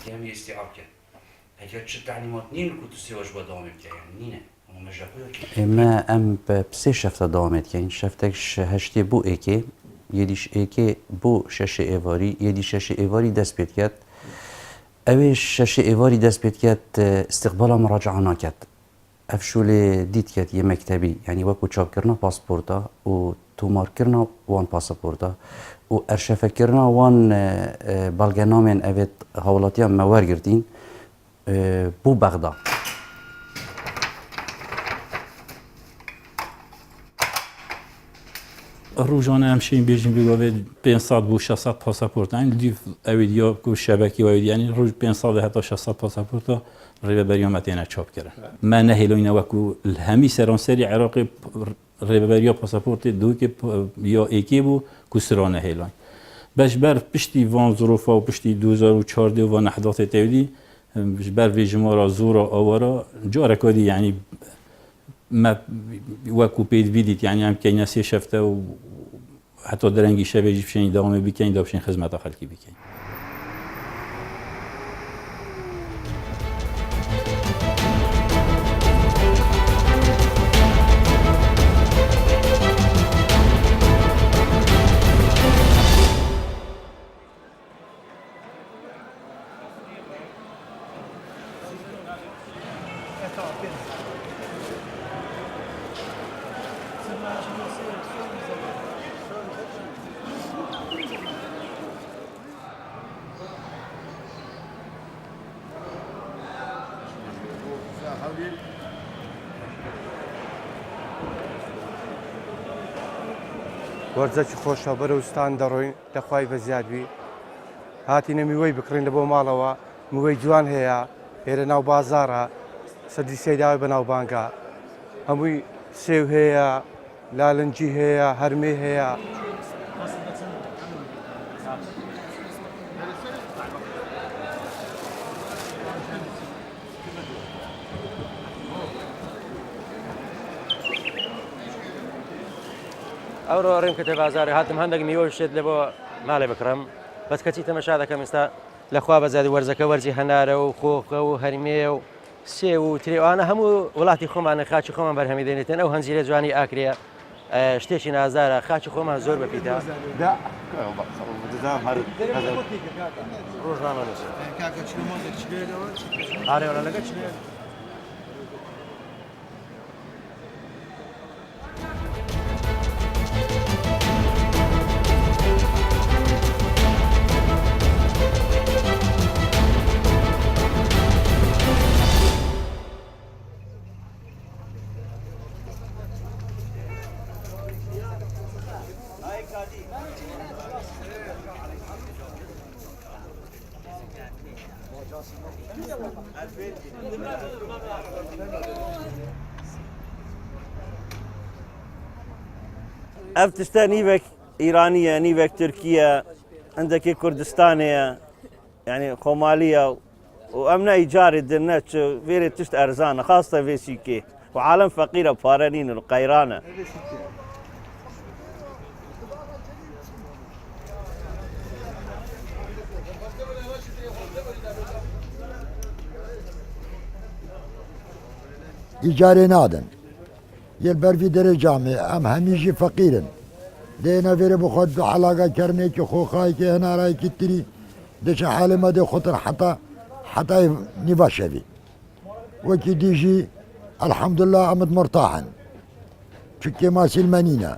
يهم استيعاب كان اگر چه تعلیمات نین کو تو سیاوش با دوام بکن نینه اما مجبور ما ام بسه شفت دوامت که این شفتش هشتی بو ایکی یدیش ایکی بو شش ایواری یدی شش ایواری دست بید کرد اویش شش ایواری دست بید کرد استقبال مراجعه نکرد افشول دید کرد یه مکتبی یعنی وکو چاپ کرنا پاسپورتا و تومار کرنا وان پاسپورتا و ارشفه کرنا وان بلگنامن اوید حوالاتي هم موار گردین بو بغداد روزانه همشین بیشتر بیگوید 500 بو 600 پاسپورت این دیو اویدیا کو شبکی و یعنی روز 500 حتی 600 پاسپورت ریبه بریامتینا چاپ کرد ما نهیلوینا وکو همی سرانسری عراقی ریبه بریا پاسپورت دو که یا ایکی بو کو سرانه هیلان باش بر پشتی وان ظروفا و پشتی 2014 و نحدات تودی بر ویجمارا زورا آورا جا رکادی یعنی ما وکو پید ویدیت یعنی هم که نسی شفته و حتی درنگی شبه جیبشنی دامه بکنی دابشن خدمت خلکی بکنی وەرزەکی خۆشە بەرەوستان دەڕۆین لەخوای بەزیادوی هاتینە میوەی بکڕین لە بۆ ماڵەوە میوەی جوان هەیە ئێرە ناو بازارە سەدی سەیداوی بە ناوبانگە هەمووی سێو هەیە لالنجی هەیە هەرمێ هەیە ئەوڕۆ ڕێم کەتە بازارێ هاتم هەندێک میوە شێت لە بۆ ماڵێ بکڕم بەس کەچی تەمەشا دەکەم ئێستا لەخوا بەزادی وەرزەکە وەرزی هەنارە و خۆخە و هەرمێ و سێ و ترێوانە هەموو وڵاتی خۆمانە خاچی خۆمان بەرهەمی دێنێتن ئەو هەنجیرە جوانی ئاکرێ شتێکی نازارە خاچی خۆمان زۆر بەپیتە ڕۆژنامە ئارێوە لەگە چ اف تشتا نيفك ايرانيه نيفك تركيه عندك كردستانيه يعني خوماليه وامنا ايجاري النت فيري تشت ارزانه خاصه في سيكي وعالم فقيره بفارنين القيرانه إيجاري نادن يلبر في درجامي أم هميجي فقيرن دينا فيري بخد علاقة كرني كي خوخاي كي هنا راي كتري ديش حالي ما دي خطر حتى نباشفي وكي ديجي الحمد لله أمد مرتاحا شكي ما سلمانينا